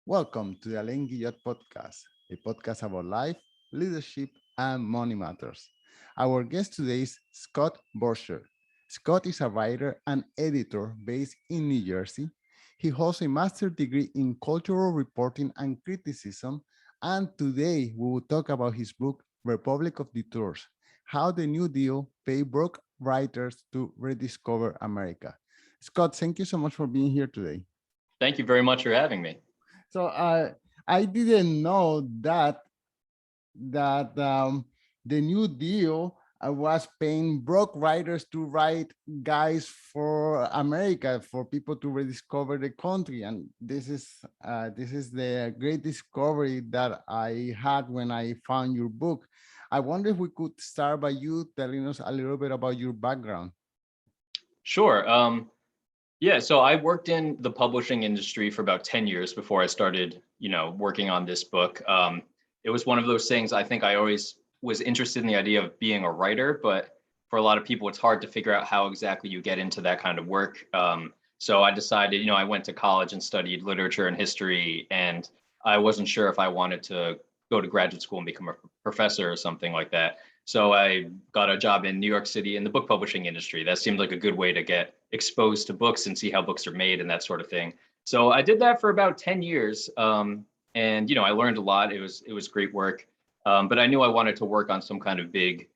Welcome to the Alain Guillot podcast, a podcast about life, leadership, and money matters. Our guest today is Scott Borchert. Scott is a writer and editor based in New Jersey. He holds a master's degree in cultural reporting and criticism, and today we will talk about his book, Republic of Detours, How the New Deal Paid Broke Writers to Rediscover America. Scott, thank you so much for being here today. Thank you very much for having me. So I didn't know that the New Deal was paying broke writers to write guides for America, for people to rediscover the country, and this is the great discovery that I had when I found your book. I wonder if we could start by you telling us a little bit about your background. Sure. Yeah, so I worked in the publishing industry for about 10 years before I started, working on this book. It was one of those things. I think I always was interested in the idea of being a writer, but for a lot of people, it's hard to figure out how exactly you get into that kind of work. So I decided, I went to college and studied literature and history, and I wasn't sure if I wanted to go to graduate school and become a professor or something like that. So I got a job in New York City in the book publishing industry. That seemed like a good way to get exposed to books and see how books are made and that sort of thing. So I did that for about 10 years. And I learned a lot. It was great work. But I knew I wanted to work on some kind of big,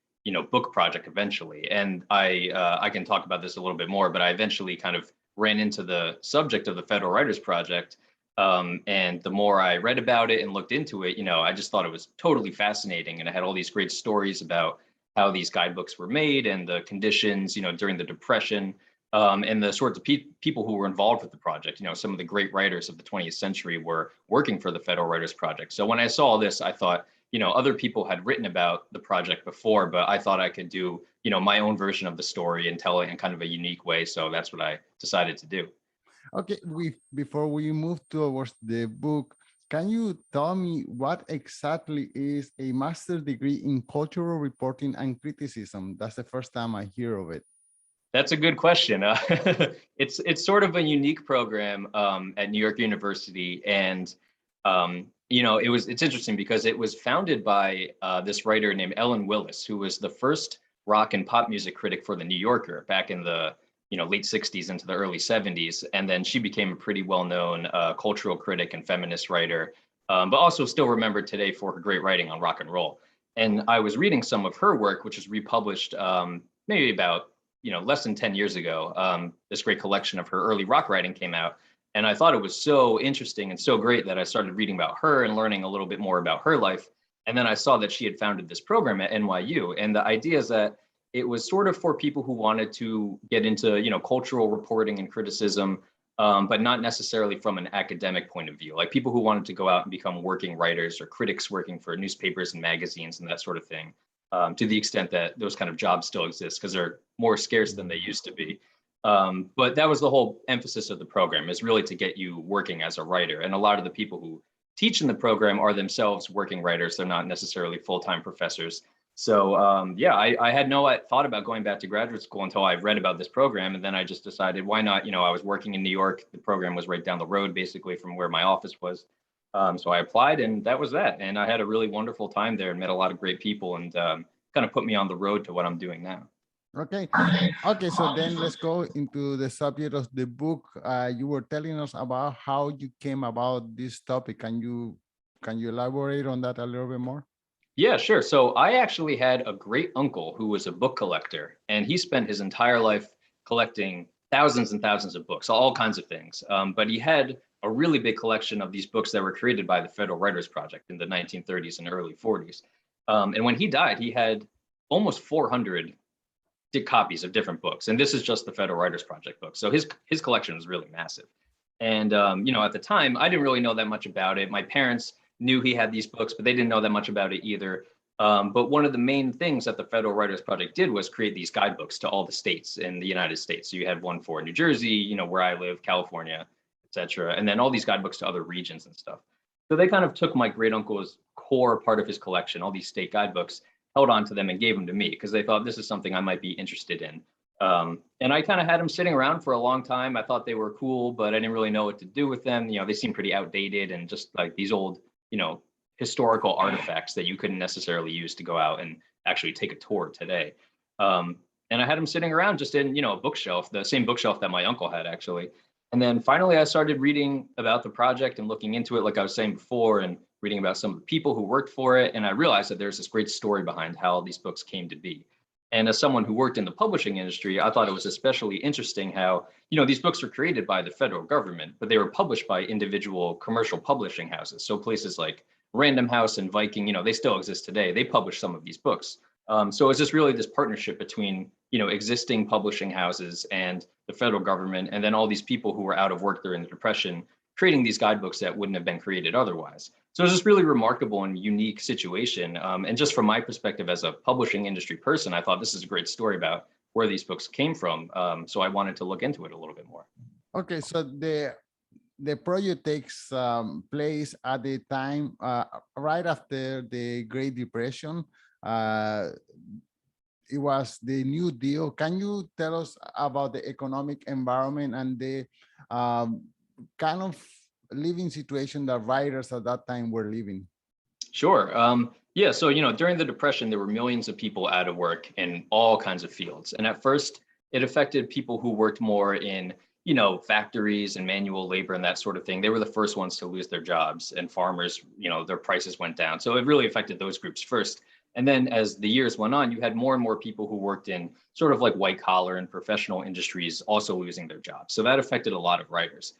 book project eventually. And I can talk about this a little bit more, but I eventually kind of ran into the subject of the Federal Writers Project. And the more I read about it and looked into it, I just thought it was totally fascinating. And I had all these great stories about how these guidebooks were made and the conditions, during the Depression, and the sorts of people who were involved with the project. Some of the great writers of the 20th century were working for the Federal Writers Project. So when I saw this, I thought, other people had written about the project before, but I thought I could do, my own version of the story and tell it in kind of a unique way. So that's what I decided to do. Okay, before we move towards the book, can you tell me what exactly is a master's degree in cultural reporting and criticism? That's the first time I hear of it. That's a good question. It's sort of a unique program at New York University, and it's interesting because it was founded by this writer named Ellen Willis, who was the first rock and pop music critic for the New Yorker back in the late 60s into the early 70s. And then she became a pretty well-known cultural critic and feminist writer, but also still remembered today for her great writing on rock and roll. And I was reading some of her work, which was republished maybe about less than 10 years ago. This great collection of her early rock writing came out. And I thought it was so interesting and so great that I started reading about her and learning a little bit more about her life. And then I saw that she had founded this program at NYU. And the idea is that it was sort of for people who wanted to get into, cultural reporting and criticism, but not necessarily from an academic point of view, like people who wanted to go out and become working writers or critics working for newspapers and magazines and that sort of thing, to the extent that those kind of jobs still exist because they're more scarce than they used to be. But that was the whole emphasis of the program, is really to get you working as a writer. And a lot of the people who teach in the program are themselves working writers. They're not necessarily full-time professors. So I had no thought about going back to graduate school until I read about this program. And then I just decided, why not? I was working in New York. The program was right down the road, basically, from where my office was. So I applied, and that was that. And I had a really wonderful time there and met a lot of great people, and kind of put me on the road to what I'm doing now. Okay. Okay, so then let's go into the subject of the book. You were telling us about how you came about this topic. Can you elaborate on that a little bit more? Yeah, sure. So I actually had a great uncle who was a book collector, and he spent his entire life collecting thousands and thousands of books, all kinds of things. But he had a really big collection of these books that were created by the Federal Writers Project in the 1930s and early 40s. And when he died, he had almost 400 copies of different books. And this is just the Federal Writers Project book. So his collection was really massive. And, at the time, I didn't really know that much about it. My parents knew he had these books, but they didn't know that much about it either. But one of the main things that the Federal Writers Project did was create these guidebooks to all the states in the United States. So you had one for New Jersey, where I live, California, et cetera, and then all these guidebooks to other regions and stuff. So they kind of took my great uncle's core part of his collection, all these state guidebooks, held on to them and gave them to me because they thought this is something I might be interested in. And I kind of had them sitting around for a long time. I thought they were cool, but I didn't really know what to do with them. They seemed pretty outdated and just like these old, historical artifacts that you couldn't necessarily use to go out and actually take a tour today. And I had them sitting around just in, a bookshelf, the same bookshelf that my uncle had actually. And then finally I started reading about the project and looking into it, like I was saying before, and reading about some of the people who worked for it. And I realized that there's this great story behind how these books came to be. And as someone who worked in the publishing industry, I thought it was especially interesting how, these books were created by the federal government, but they were published by individual commercial publishing houses. So places like Random House and Viking, they still exist today. They publish some of these books. So it's just really this partnership between, existing publishing houses and the federal government, and then all these people who were out of work during the Depression, creating these guidebooks that wouldn't have been created otherwise. So it's just really remarkable and unique situation. And just from my perspective as a publishing industry person, I thought this is a great story about where these books came from. So I wanted to look into it a little bit more. Okay, so the project takes place at the time right after the Great Depression. It was the New Deal. Can you tell us about the economic environment and the kind of living situation that writers at that time were living? Sure. Yeah. So, during the Depression, there were millions of people out of work in all kinds of fields. And at first, it affected people who worked more in, factories and manual labor and that sort of thing. They were the first ones to lose their jobs, and farmers, their prices went down. So it really affected those groups first. And then as the years went on, you had more and more people who worked in sort of like white collar and professional industries also losing their jobs. So that affected a lot of writers.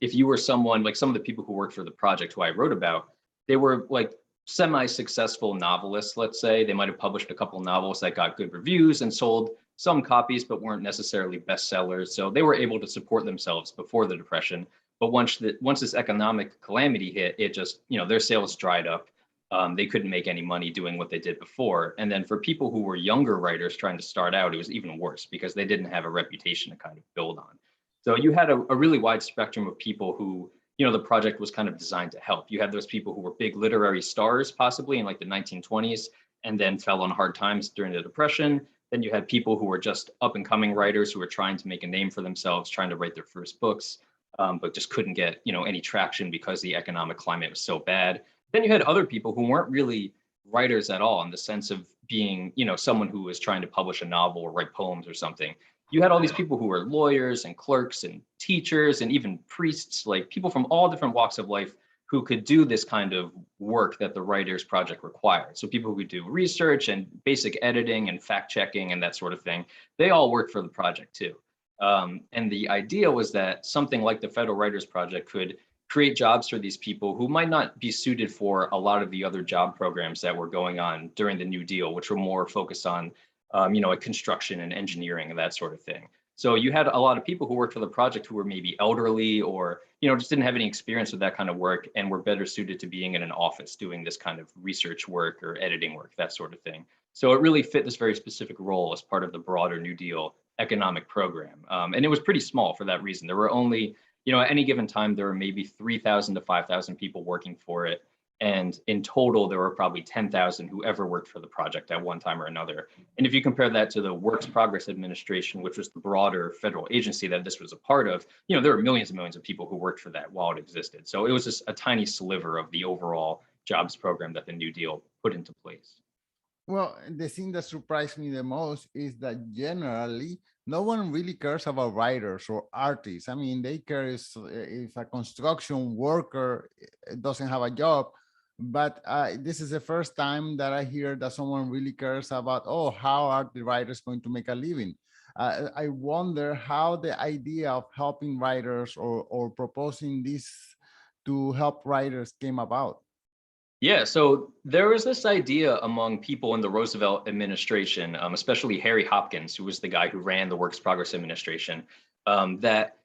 If you were someone like some of the people who worked for the project who I wrote about, they were like semi-successful novelists, let's say. They might have published a couple novels that got good reviews and sold some copies, but weren't necessarily bestsellers. So they were able to support themselves before the Depression. But once this economic calamity hit, it just, their sales dried up. They couldn't make any money doing what they did before. And then for people who were younger writers trying to start out, it was even worse because they didn't have a reputation to kind of build on. So you had a really wide spectrum of people who, the project was kind of designed to help. You had those people who were big literary stars, possibly in like the 1920s, and then fell on hard times during the Depression. Then you had people who were just up and coming writers who were trying to make a name for themselves, trying to write their first books, but just couldn't get, any traction because the economic climate was so bad. Then you had other people who weren't really writers at all in the sense of being, someone who was trying to publish a novel or write poems or something. You had all these people who were lawyers and clerks and teachers and even priests, like people from all different walks of life who could do this kind of work that the Writers Project required. So people who could do research and basic editing and fact checking and that sort of thing, they all worked for the project too. And the idea was that something like the Federal Writers Project could create jobs for these people who might not be suited for a lot of the other job programs that were going on during the New Deal, which were more focused on, like construction and engineering and that sort of thing. So you had a lot of people who worked for the project who were maybe elderly or, just didn't have any experience with that kind of work and were better suited to being in an office doing this kind of research work or editing work, that sort of thing. So it really fit this very specific role as part of the broader New Deal economic program. And it was pretty small for that reason. There were only, at any given time, there were maybe 3,000 to 5,000 people working for it. And in total, there were probably 10,000 who ever worked for the project at one time or another. And if you compare that to the Works Progress Administration, which was the broader federal agency that this was a part of, there were millions and millions of people who worked for that while it existed. So it was just a tiny sliver of the overall jobs program that the New Deal put into place. Well, the thing that surprised me the most is that generally no one really cares about writers or artists. I mean, they care if a construction worker doesn't have a job, but this is the first time that I hear that someone really cares about, oh, how are the writers going to make a living? I wonder how the idea of helping writers or proposing this to help writers came about. Yeah, so there was this idea among people in the Roosevelt administration, especially Harry Hopkins, who was the guy who ran the Works Progress Administration, that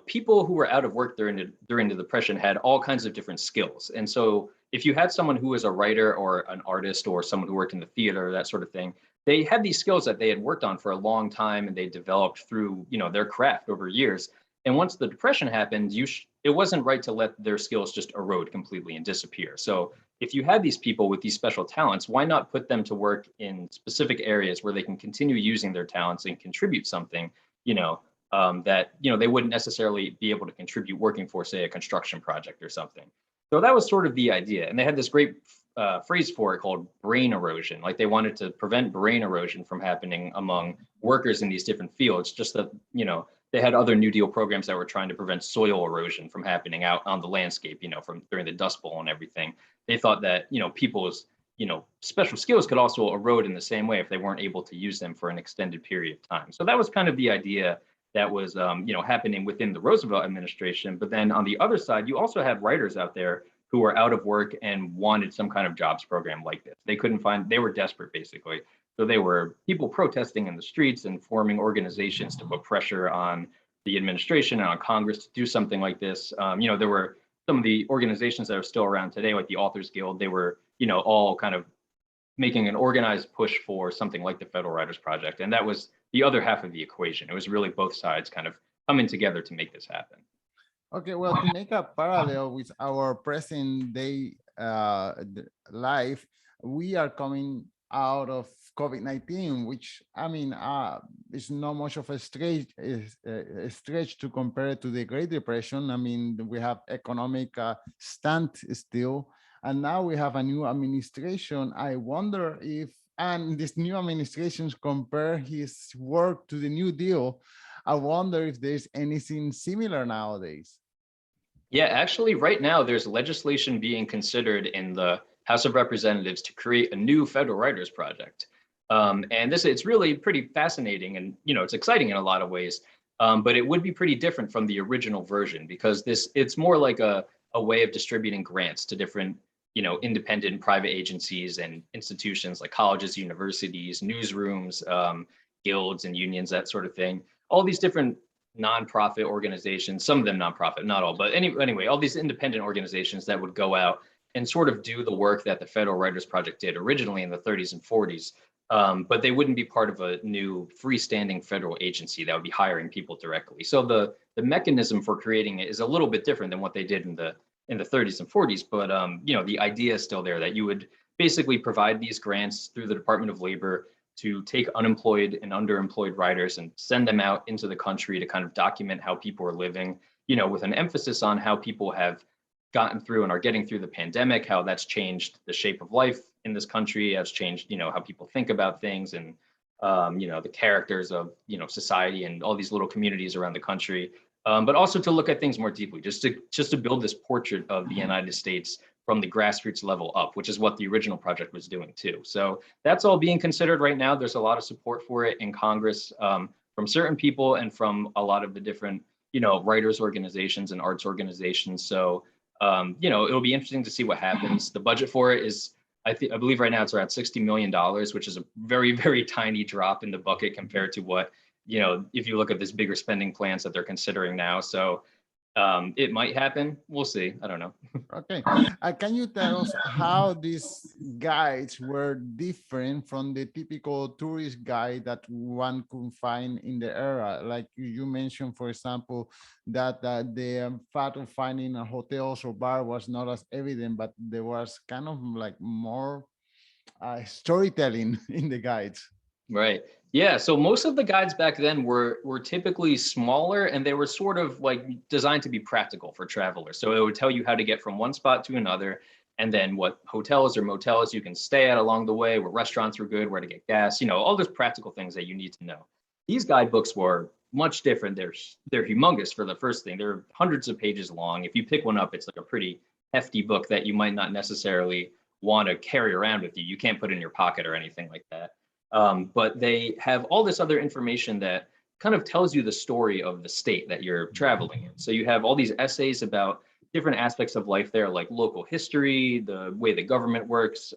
people who were out of work during the Depression had all kinds of different skills. And so if you had someone who was a writer or an artist or someone who worked in the theater, that sort of thing, they had these skills that they had worked on for a long time and they developed through their craft over years. And once the Depression happened, it wasn't right to let their skills just erode completely and disappear. So if you had these people with these special talents, why not put them to work in specific areas where they can continue using their talents and contribute something, that, they wouldn't necessarily be able to contribute working for, say, a construction project or something. So that was sort of the idea. And they had this great phrase for it called brain erosion. Like they wanted to prevent brain erosion from happening among workers in these different fields, just that, they had other New Deal programs that were trying to prevent soil erosion from happening out on the landscape, from during the Dust Bowl and everything. They thought that, people's, special skills could also erode in the same way if they weren't able to use them for an extended period of time. So that was kind of the idea that was, happening within the Roosevelt administration. But then on the other side, you also had writers out there who were out of work and wanted some kind of jobs program like this. They couldn't find, they were desperate basically. So they were people protesting in the streets and forming organizations to put pressure on the administration and on Congress to do something like this. There were some of the organizations that are still around today, like the Authors Guild. They were, all kind of making an organized push for something like the Federal Writers Project. And that was the other half of the equation. It was really both sides kind of coming together to make this happen. Okay, well, to make a parallel with our present day life, we are coming out of COVID-19, which is not much of a stretch to compare it to the Great Depression. I mean, we have economic standstill, and now we have a new administration. I wonder if, and this new administration compare his work to the New Deal, I wonder if there's anything similar nowadays. Yeah, actually, right now there's legislation being considered in the House of Representatives to create a new Federal Writers Project. And it's really pretty fascinating, and it's exciting in a lot of ways. But it would be pretty different from the original version, because it's more like a way of distributing grants to different independent private agencies and institutions like colleges, universities, newsrooms, guilds and unions, that sort of thing. All these different nonprofit organizations, some of them nonprofit, not all, but anyway, all these independent organizations that would go out and sort of do the work that the Federal Writers Project did originally in the 30s and 40s. But they wouldn't be part of a new freestanding federal agency that would be hiring people directly. So the mechanism for creating it is a little bit different than what they did in the 30s and 40s. But the idea is still there, that you would basically provide these grants through the Department of Labor to take unemployed and underemployed writers and send them out into the country to kind of document how people are living, with an emphasis on how people have gotten through and are getting through the pandemic, how that's changed the shape of life in this country, has changed, how people think about things, and the characters of society and all these little communities around the country. But also to look at things more deeply, just to build this portrait of the United States from the grassroots level up, which is what the original project was doing too. So that's all being considered right now. There's a lot of support for it in Congress from certain people and from a lot of the different, writers organizations and arts organizations. So, it'll be interesting to see what happens. The budget for it is, I believe right now it's around $60 million, which is a very, very tiny drop in the bucket compared to what, if you look at this bigger spending plans that they're considering now. So it might happen. We'll see. I don't know. Okay. Can you tell us how these guides were different from the typical tourist guide that one could find in the era? Like you mentioned, for example, that the fact of finding a hotels or bar was not as evident, but there was kind of like more storytelling in the guides. Right. Yeah. So most of the guides back then were typically smaller, and they were sort of like designed to be practical for travelers. So it would tell you how to get from one spot to another, and then what hotels or motels you can stay at along the way, what restaurants were good, where to get gas, all those practical things that you need to know. These guidebooks were much different. They're humongous for the first thing. They're hundreds of pages long. If you pick one up, it's like a pretty hefty book that you might not necessarily want to carry around with you. You can't put in your pocket or anything like that. But they have all this other information that kind of tells you the story of the state that you're traveling in. So you have all these essays about different aspects of life there, like local history, the way the government works,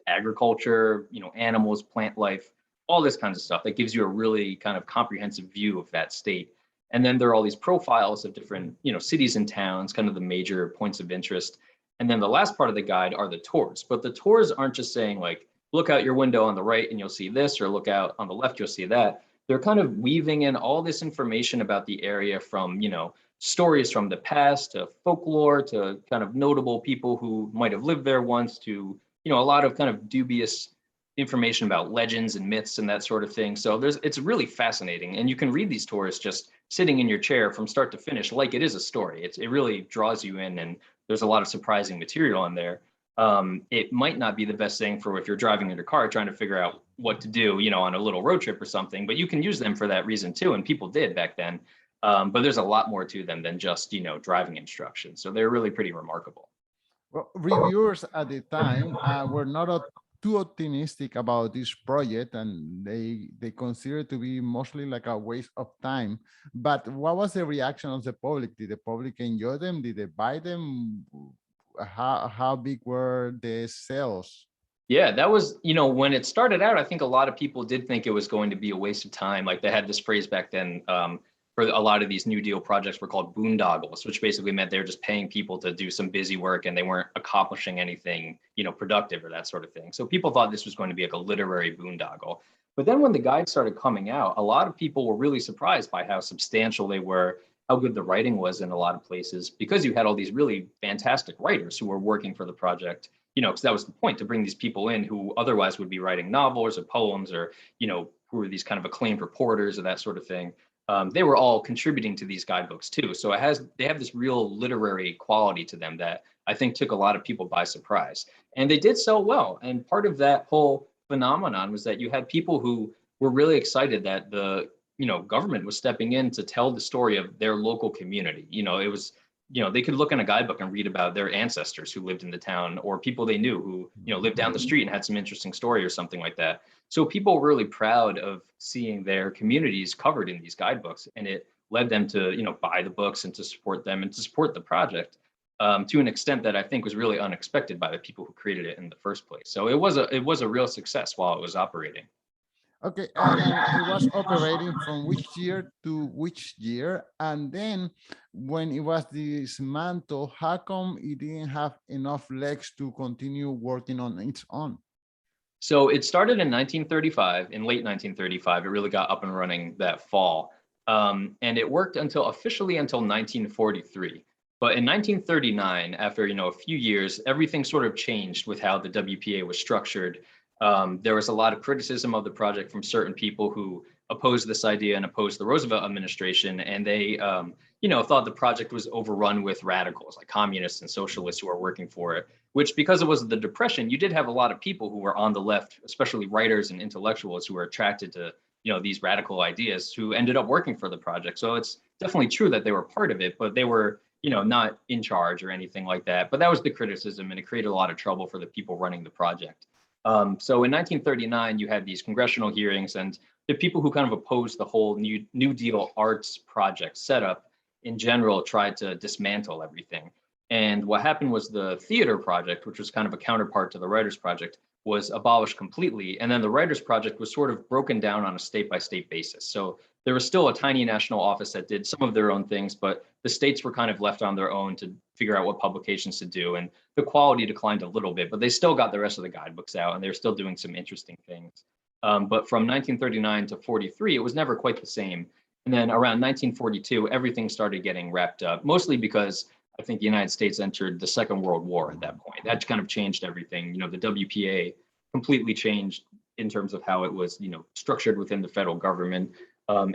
agriculture, animals, plant life, all this kinds of stuff that gives you a really kind of comprehensive view of that state. And then there are all these profiles of different, cities and towns, kind of the major points of interest. And then the last part of the guide are the tours. But the tours aren't just saying like, look out your window on the right and you'll see this, or look out on the left, you'll see that. They're kind of weaving in all this information about the area from, stories from the past to folklore to kind of notable people who might have lived there once to, a lot of kind of dubious information about legends and myths and that sort of thing. So it's really fascinating. And you can read these tours just sitting in your chair from start to finish, like it is a story. It really draws you in, and there's a lot of surprising material in there. It might not be the best thing for if you're driving in your car trying to figure out what to do, on a little road trip or something, but you can use them for that reason too. And people did back then. But there's a lot more to them than just, driving instructions. So they're really pretty remarkable. Well, reviewers at the time were not too optimistic about this project, and they consider it to be mostly like a waste of time. But what was the reaction of the public? Did the public enjoy them? Did they buy them? How big were the sales? Yeah, that was, when it started out, I think a lot of people did think it was going to be a waste of time. Like they had this phrase back then, for a lot of these New Deal projects were called boondoggles, which basically meant they were just paying people to do some busy work and they weren't accomplishing anything, productive or that sort of thing. So people thought this was going to be like a literary boondoggle. But then when the guides started coming out, a lot of people were really surprised by how substantial they were, how good the writing was in a lot of places, because you had all these really fantastic writers who were working for the project, because that was the point, to bring these people in who otherwise would be writing novels or poems or, who were these kind of acclaimed reporters or that sort of thing. They were all contributing to these guidebooks too. So they have this real literary quality to them that I think took a lot of people by surprise. And they did sell well. And part of that whole phenomenon was that you had people who were really excited that the, government was stepping in to tell the story of their local community. It was, they could look in a guidebook and read about their ancestors who lived in the town, or people they knew who, lived down the street and had some interesting story or something like that. So people were really proud of seeing their communities covered in these guidebooks, and it led them to, buy the books and to support them and to support the project to an extent that I think was really unexpected by the people who created it in the first place. So it was a real success while it was operating. Okay, and it was operating from which year to which year? And then when it was dismantled, how come it didn't have enough legs to continue working on its own? So it started in 1935, in late 1935. It really got up and running that fall. And it worked officially until 1943. But in 1939, after, a few years, everything sort of changed with how the WPA was structured. There was a lot of criticism of the project from certain people who opposed this idea and opposed the Roosevelt administration. And they, thought the project was overrun with radicals like communists and socialists who were working for it, which, because it was the Depression, you did have a lot of people who were on the left, especially writers and intellectuals who were attracted to, these radical ideas, who ended up working for the project. So it's definitely true that they were part of it, but they were, not in charge or anything like that. But that was the criticism, and it created a lot of trouble for the people running the project. So in 1939, you had these congressional hearings, and the people who kind of opposed the whole New Deal arts project setup in general tried to dismantle everything. And what happened was the theater project, which was kind of a counterpart to the writers project, was abolished completely. And then the writers project was sort of broken down on a state-by-state basis. So there was still a tiny national office that did some of their own things, but the states were kind of left on their own to figure out what publications to do. And the quality declined a little bit, but they still got the rest of the guidebooks out, and they're still doing some interesting things. But from 1939 to 43, it was never quite the same. And then around 1942, everything started getting wrapped up, mostly because I think the United States entered the Second World War at that point. That kind of changed everything. The WPA completely changed in terms of how it was, structured within the federal government.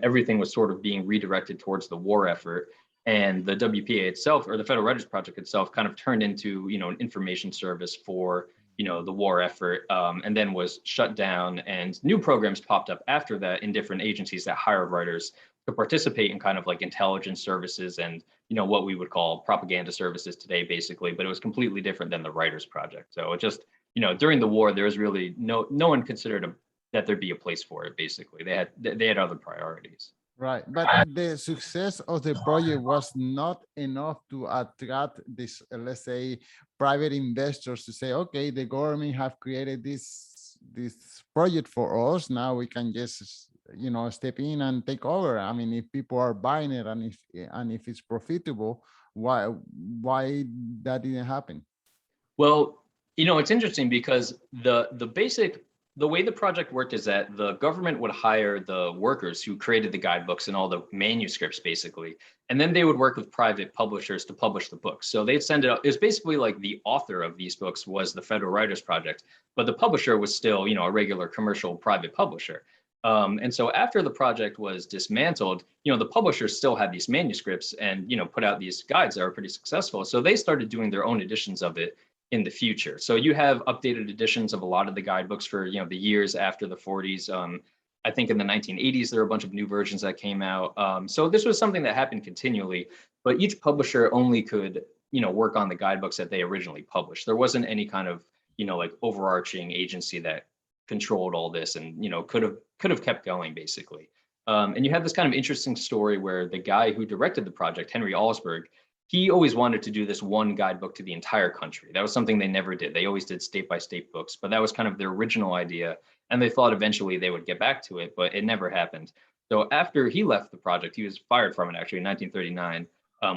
Everything was sort of being redirected towards the war effort. And the WPA itself, or the Federal Writers Project itself, kind of turned into, an information service for, the war effort, and then was shut down. And new programs popped up after that in different agencies that hired writers to participate in kind of like intelligence services and, what we would call propaganda services today, basically. But it was completely different than the Writers Project. So it just, during the war, there was really no one considered that there'd be a place for it. Basically, they had other priorities. Right, but the success of the project was not enough to attract this, let's say, private investors to say, okay, the government have created this project for us. Now we can just, step in and take over. I mean, if people are buying it and if it's profitable, why that didn't happen? Well, it's interesting because the the way the project worked is that the government would hire the workers who created the guidebooks and all the manuscripts, basically. And then they would work with private publishers to publish the books. So they'd send it out. It was basically like the author of these books was the Federal Writers Project, but the publisher was still, a regular commercial private publisher. And so after the project was dismantled, the publishers still had these manuscripts and, put out these guides that were pretty successful. So they started doing their own editions of it in the future. So you have updated editions of a lot of the guidebooks for, the years after the 40s. I think in the 1980s, there were a bunch of new versions that came out. So this was something that happened continually, but each publisher only could, work on the guidebooks that they originally published. There wasn't any kind of, like overarching agency that controlled all this and, could have kept going basically. And you have this kind of interesting story where the guy who directed the project, Henry Alsberg, he always wanted to do this one guidebook to the entire country. That was something they never did. They always did state by state books, but that was kind of their original idea. And they thought eventually they would get back to it, but it never happened. So after he left the project, he was fired from it actually in 1939,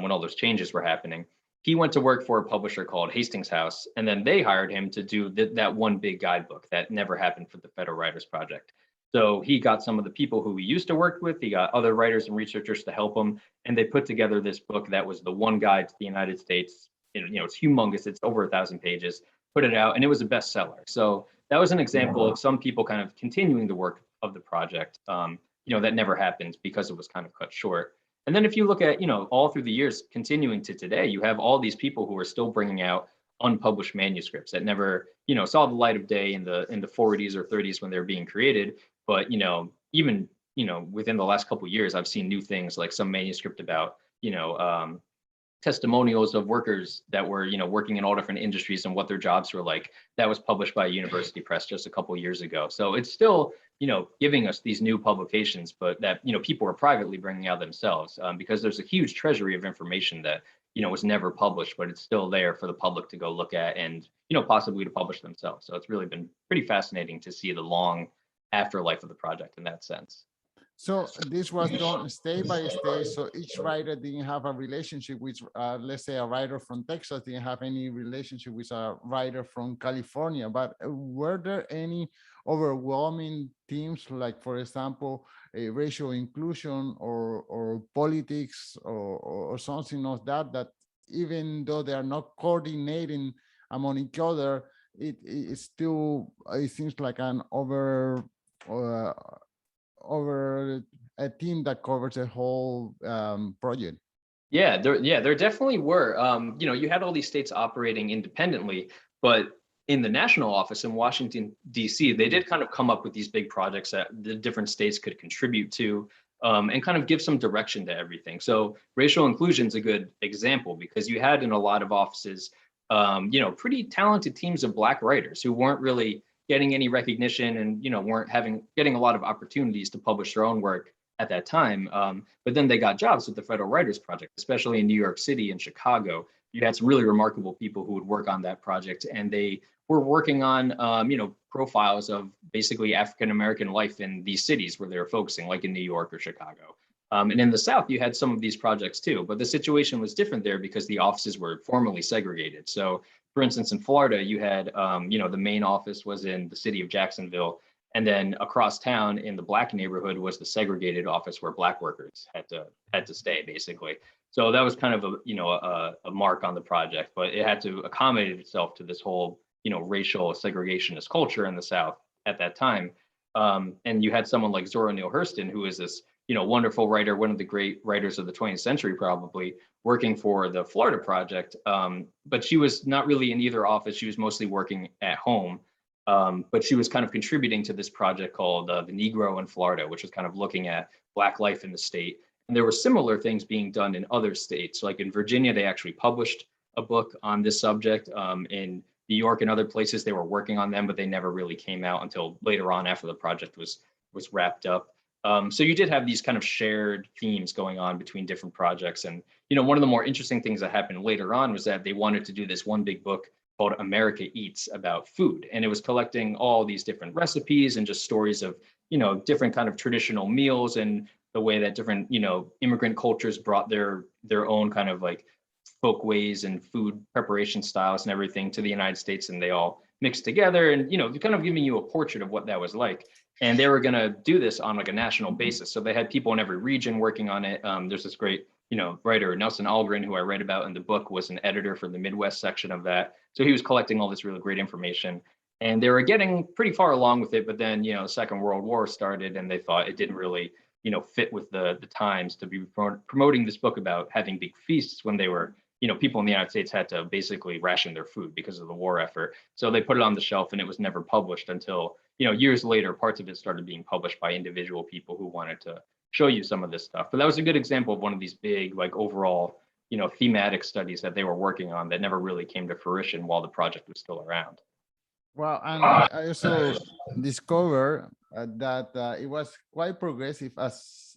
when all those changes were happening. He went to work for a publisher called Hastings House, and then they hired him to do that one big guidebook that never happened for the Federal Writers Project. So he got some of the people who he used to work with, he got other writers and researchers to help him, and they put together this book that was the one guide to the United States. It's humongous, it's over 1,000 pages, put it out, and it was a bestseller. So that was an example of some people kind of continuing the work of the project, that never happened because it was kind of cut short. And then if you look at, all through the years continuing to today, you have all these people who are still bringing out unpublished manuscripts that never, saw the light of day in the 40s or 30s when they were being created. But, even, within the last couple of years, I've seen new things like some manuscript about, testimonials of workers that were, working in all different industries and what their jobs were like. That was published by a university press just a couple of years ago. So it's still, giving us these new publications, but that, people are privately bringing out themselves, because there's a huge treasury of information that, was never published, but it's still there for the public to go look at and, possibly to publish themselves. So it's really been pretty fascinating to see the long afterlife of the project in that sense. So this was done state by state. So each writer didn't have a relationship with, let's say, a writer from Texas didn't have any relationship with a writer from California. But were there any overwhelming themes, like, for example, racial inclusion or politics or something of that even though they are not coordinating among each other, it still, it seems like an over a team that covers the whole project. Yeah, there definitely were. You had all these states operating independently, but in the national office in Washington, D.C., they did kind of come up with these big projects that the different states could contribute to, and kind of give some direction to everything. So racial inclusion is a good example because you had in a lot of offices, pretty talented teams of Black writers who weren't really getting any recognition and, weren't getting a lot of opportunities to publish their own work at that time. But then they got jobs with the Federal Writers Project, especially in New York City and Chicago. You had some really remarkable people who would work on that project, and they were working on, profiles of basically African-American life in these cities where they were focusing, like in New York or Chicago. And in the South, you had some of these projects too, but the situation was different there because the offices were formally segregated. So for instance, in Florida, you had, the main office was in the city of Jacksonville. And then across town in the Black neighborhood was the segregated office where Black workers had to stay, basically. So that was kind of a mark on the project, but it had to accommodate itself to this whole, racial segregationist culture in the South at that time. And you had someone like Zora Neale Hurston, who is this, wonderful writer, one of the great writers of the 20th century, probably, working for the Florida Project. But she was not really in either office. She was mostly working at home. But she was kind of contributing to this project called The Negro in Florida, which was kind of looking at Black life in the state. And there were similar things being done in other states. Like in Virginia, they actually published a book on this subject. In New York and other places, they were working on them, but they never really came out until later on after the project was wrapped up. So you did have these kind of shared themes going on between different projects. And, one of the more interesting things that happened later on was that they wanted to do this one big book called America Eats about food. And it was collecting all these different recipes and just stories of, different kind of traditional meals and the way that different, immigrant cultures brought their own kind of like folk ways and food preparation styles and everything to the United States. And they all, mixed together, and kind of giving you a portrait of what that was like. And they were going to do this on like a national basis. So they had people in every region working on it. There's this great, writer, Nelson Algren, who I write about in the book, was an editor for the Midwest section of that. So he was collecting all this really great information. And they were getting pretty far along with it. But then, Second World War started, and they thought it didn't really, fit with the times to be promoting this book about having big feasts when they were, people in the United States had to basically ration their food because of the war effort. So they put it on the shelf, and it was never published until, years later. Parts of it started being published by individual people who wanted to show you some of this stuff. But that was a good example of one of these big, like, overall, thematic studies that they were working on that never really came to fruition while the project was still around. Well, and I also discovered that it was quite progressive as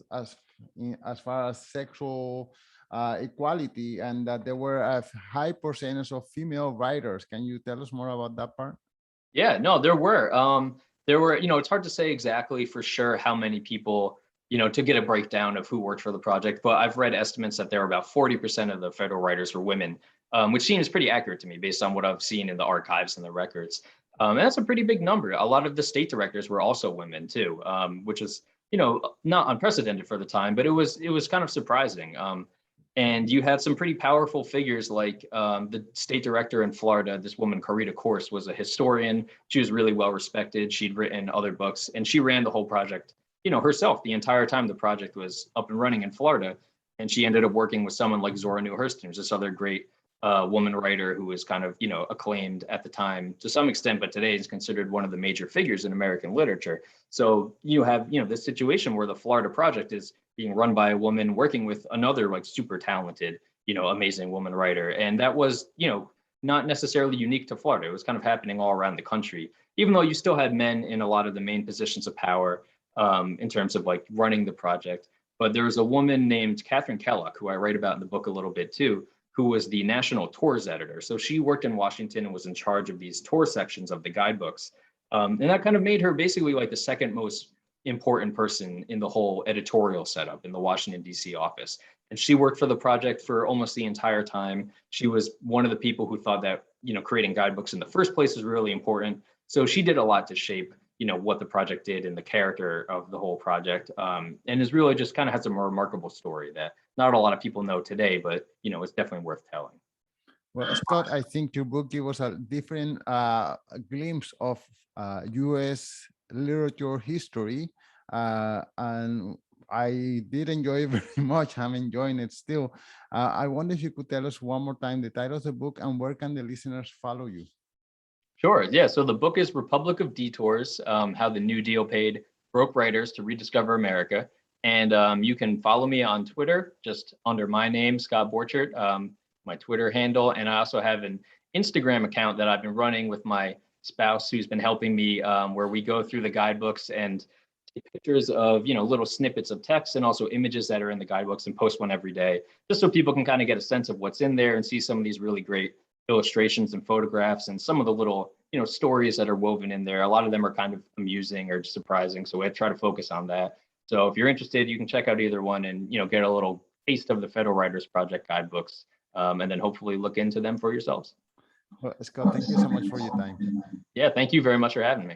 far as sexual equality, and that there were a high percentage of female writers. Can you tell us more about that part? Yeah, no, there were. It's hard to say exactly for sure how many people, to get a breakdown of who worked for the project, but I've read estimates that there were about 40% of the federal writers were women, which seems pretty accurate to me based on what I've seen in the archives and the records. And that's a pretty big number. A lot of the state directors were also women too, which is, not unprecedented for the time, but it was kind of surprising. And you had some pretty powerful figures like the state director in Florida, this woman, Corita Corse, was a historian. She was really well respected. She'd written other books, and she ran the whole project, herself the entire time the project was up and running in Florida. And she ended up working with someone like Zora Neale Hurston, who's this other great woman writer who was kind of, acclaimed at the time to some extent, but today is considered one of the major figures in American literature. So you have, this situation where the Florida Project is being run by a woman working with another like super talented, amazing woman writer. And that was, not necessarily unique to Florida. It was kind of happening all around the country, even though you still had men in a lot of the main positions of power in terms of like running the project. But there was a woman named Catherine Kellogg, who I write about in the book a little bit too, who was the national tours editor. So she worked in Washington and was in charge of these tour sections of the guidebooks. And that kind of made her basically like the second most important person in the whole editorial setup in the Washington, D.C. office. And she worked for the project for almost the entire time. She was one of the people who thought that, creating guidebooks in the first place was really important. So she did a lot to shape, what the project did and the character of the whole project. And is really just kind of has a remarkable story that not a lot of people know today, but, it's definitely worth telling. Well, Scott, I think your book gave us a different glimpse of U.S. literature history, and I did enjoy it very much. I'm enjoying it still. I wonder if you could tell us one more time the title of the book and where can the listeners follow you? Sure. Yeah. So the book is Republic of Detours, How the New Deal Paid Broke Writers to Rediscover America. And you can follow me on Twitter, just under my name, Scott Borchert, my Twitter handle. And I also have an Instagram account that I've been running with my spouse, who's been helping me, where we go through the guidebooks and take pictures of, little snippets of text and also images that are in the guidebooks, and post one every day, just so people can kind of get a sense of what's in there and see some of these really great illustrations and photographs and some of the little, stories that are woven in there. A lot of them are kind of amusing or surprising. So I try to focus on that. So if you're interested, you can check out either one and, get a little taste of the Federal Writers Project guidebooks, and then hopefully look into them for yourselves. Well, Scott, thank you so much for your time. Yeah, thank you very much for having me.